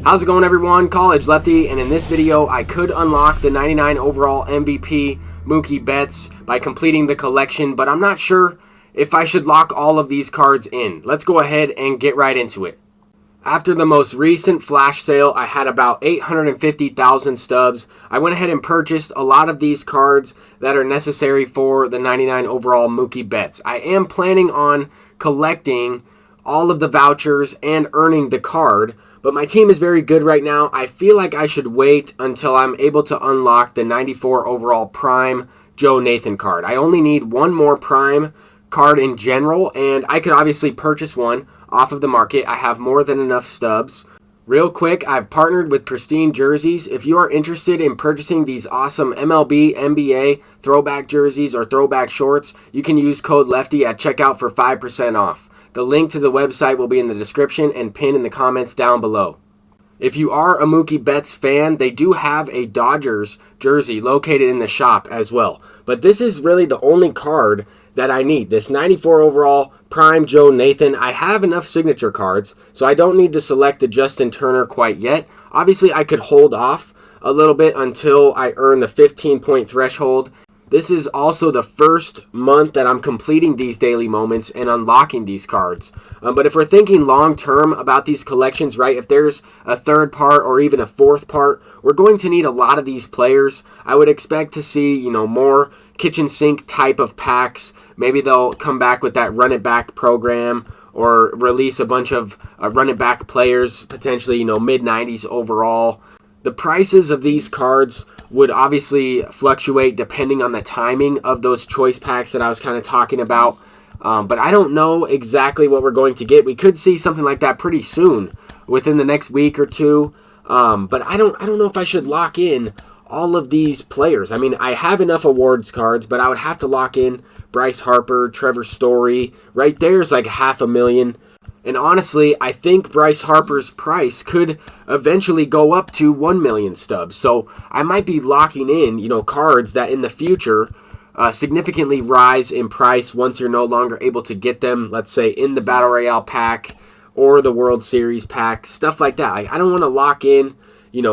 How's it going, everyone? College Lefty, and in this video I could unlock the 99 overall MVP Mookie Betts by completing the collection, but I'm not sure if I should lock all of these cards in. Let's go ahead and get right into it. After the most recent flash sale, I had about 850,000 stubs. I went ahead and purchased a lot of these cards that are necessary for the 99 overall Mookie Betts. I am planning on collecting all of the vouchers and earning the card, but my team is very good right now. I feel like I should wait until I'm able to unlock the 94 overall Prime Joe Nathan card. I only need one more Prime card in general, and I could obviously purchase one off of the market. I have more than enough stubs. Real quick, I've partnered with Pristine Jerseys. If you are interested in purchasing these awesome MLB, NBA throwback jerseys or throwback shorts, you can use code Lefty at checkout for 5% off. The link to the website will be in the description and pinned in the comments down below. If you are a Mookie Betts fan, they do have a Dodgers jersey located in the shop as well. But this is really the only card that I need. This 94 overall Prime Joe Nathan. I have enough signature cards, so I don't need to select the Justin Turner quite yet. Obviously, I could hold off a little bit until I earn the 15-point threshold. This is also the first month that I'm completing these daily moments and unlocking these cards. But if we're thinking long-term about these collections, right, if there's a third part or even a fourth part, we're going to need a lot of these players. I would expect to see, more kitchen sink type of packs. Maybe they'll come back with that run it back program or release a bunch of run it back players, potentially, mid-90s overall. The prices of these cards would obviously fluctuate depending on the timing of those choice packs that I was kind of talking about. But I don't know exactly what we're going to get. We could see something like that pretty soon, within the next week or two. But I don't know if I should lock in all of these players. I mean, I have enough awards cards, but I would have to lock in Bryce Harper, Trevor Story. Right there's like $500,000. And honestly, I think Bryce Harper's price could eventually go up to 1 million stubs. So I might be locking in, cards that in the future significantly rise in price once you're no longer able to get them, let's say, in the Battle Royale pack or the World Series pack, stuff like that. I don't want to lock in,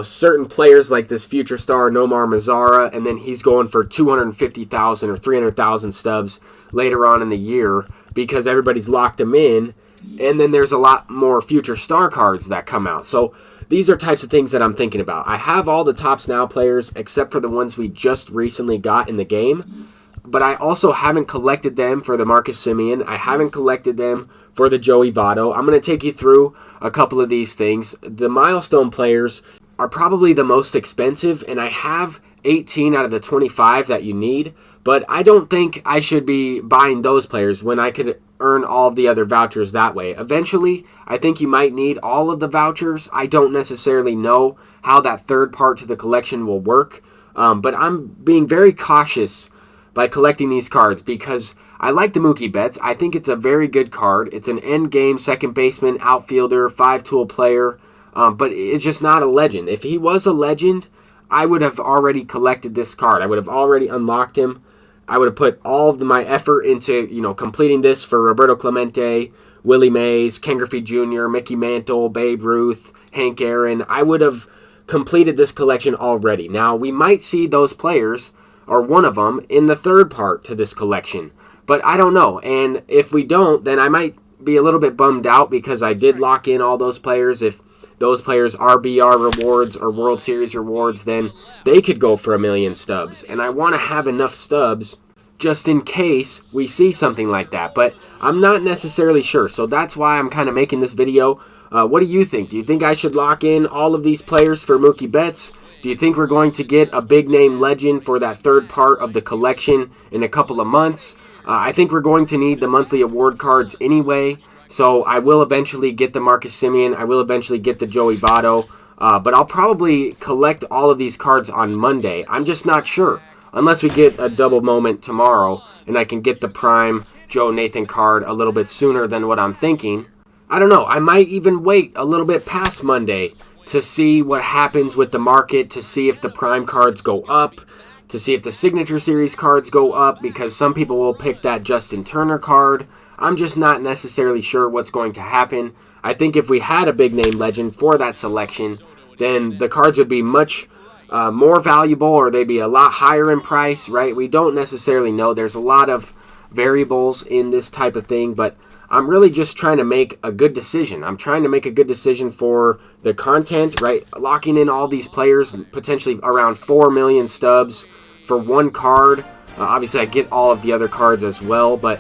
certain players like this future star, Nomar Mazara, and then he's going for 250,000 or 300,000 stubs later on in the year because everybody's locked him in. And then there's a lot more future star cards that come out. So these are types of things that I'm thinking about. I have all the Topps Now players except for the ones we just recently got in the game. But I also haven't collected them for the Marcus Semien. I haven't collected them for the Joey Votto. I'm going to take you through a couple of these things. The milestone players are probably the most expensive, and I have 18 out of the 25 that you need. But I don't think I should be buying those players when I could earn all of the other vouchers that way. Eventually, I think you might need all of the vouchers. I don't necessarily know how that third part to the collection will work. But I'm being very cautious by collecting these cards because I like the Mookie Betts. I think it's a very good card. It's an end-game second baseman, outfielder, 5-tool player. But it's just not a legend. If he was a legend, I would have already collected this card. I would have already unlocked him. I would have put all of my effort into, completing this for Roberto Clemente, Willie Mays, Ken Griffey Jr., Mickey Mantle, Babe Ruth, Hank Aaron. I would have completed this collection already. Now, we might see those players, or one of them, in the third part to this collection. But I don't know. And if we don't, then I might be a little bit bummed out because I did lock in all those players. If those players are BR rewards or World Series rewards, then they could go for 1 million stubs. And I want to have enough stubs just in case we see something like that. But I'm not necessarily sure. So that's why I'm kind of making this video. What do you think? Do you think I should lock in all of these players for Mookie Betts? Do you think we're going to get a big name legend for that third part of the collection in a couple of months? I think we're going to need the monthly award cards anyway. So I will eventually get the Marcus Semien. I will eventually get the Joey Votto. But I'll probably collect all of these cards on Monday. I'm just not sure. Unless we get a double moment tomorrow and I can get the Prime Joe Nathan card a little bit sooner than what I'm thinking. I don't know. I might even wait a little bit past Monday to see what happens with the market, to see if the Prime cards go up, to see if the Signature Series cards go up, because some people will pick that Justin Turner card. I'm just not necessarily sure what's going to happen. I think if we had a big name legend for that selection, then the cards would be much more valuable, or they'd be a lot higher in price, right? We don't necessarily know. There's a lot of variables in this type of thing, but I'm really just trying to make a good decision. I'm trying to make a good decision for the content, right? Locking in all these players, potentially around 4 million stubs for one card. Obviously, I get all of the other cards as well, but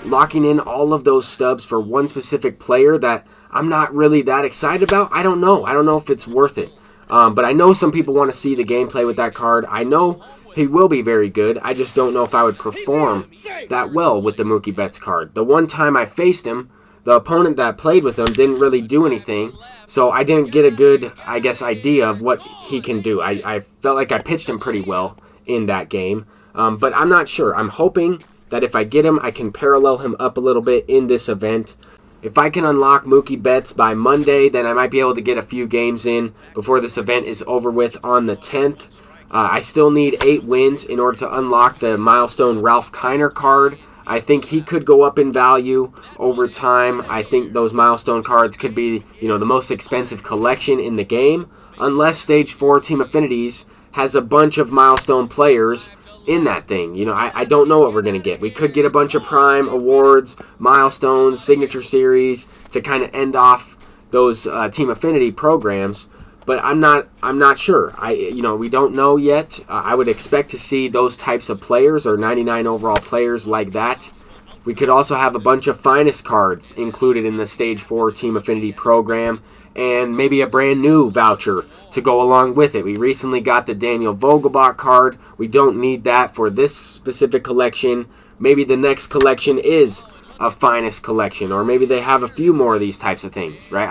locking in all of those stubs for one specific player that I'm not really that excited about, I don't know. I don't know if it's worth it. But I know some people want to see the gameplay with that card. I know he will be very good. I just don't know if I would perform that well with the Mookie Betts card. The one time I faced him, the opponent that played with him didn't really do anything, so I didn't get a good, I guess, idea of what he can do. I felt like I pitched him pretty well in that game, but I'm not sure. I'm hoping that if I get him, I can parallel him up a little bit in this event. If I can unlock Mookie Betts by Monday, then I might be able to get a few games in before this event is over with on the 10th. I still need 8 wins in order to unlock the milestone Ralph Kiner card. I think he could go up in value over time. I think those milestone cards could be, the most expensive collection in the game, unless Stage 4 Team Affinities has a bunch of milestone players in that thing. I don't know what we're going to get. We could get a bunch of Prime, Awards, Milestones, Signature Series to kind of end off those Team Affinity programs. But I'm not sure. We don't know yet. I would expect to see those types of players, or 99 overall players like that. We could also have a bunch of finest cards included in the Stage 4 Team Affinity program, and maybe a brand new voucher to go along with it. We recently got the Daniel Vogelbach card. We don't need that for this specific collection. Maybe the next collection is a finest collection, or maybe they have a few more of these types of things, right?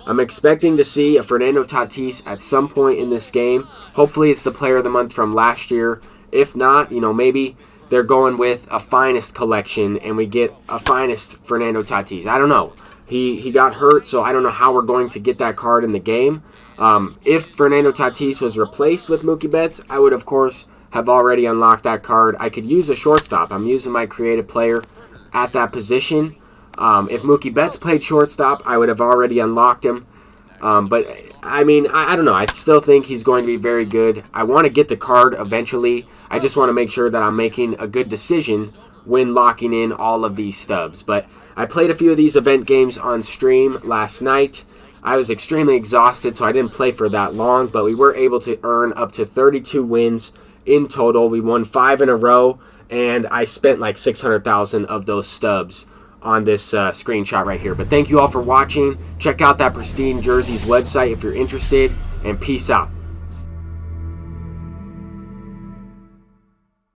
I'm expecting to see a Fernando Tatis at some point in this game. Hopefully it's the player of the month from last year. If not, maybe they're going with a finest collection and we get a finest Fernando Tatis. I don't know. He got hurt, so I don't know how we're going to get that card in the game. If Fernando Tatis was replaced with Mookie Betts, I would, of course, have already unlocked that card. I could use a shortstop. I'm using my creative player at that position. If Mookie Betts played shortstop, I would have already unlocked him. But, I don't know. I still think he's going to be very good. I want to get the card eventually. I just want to make sure that I'm making a good decision when locking in all of these stubs. But I played a few of these event games on stream last night. I was extremely exhausted, so I didn't play for that long, but we were able to earn up to 32 wins in total. We won 5 in a row, and I spent like 600,000 of those stubs on this screenshot right here. But thank you all for watching. Check out that Pristine Jerseys website if you're interested, and peace out.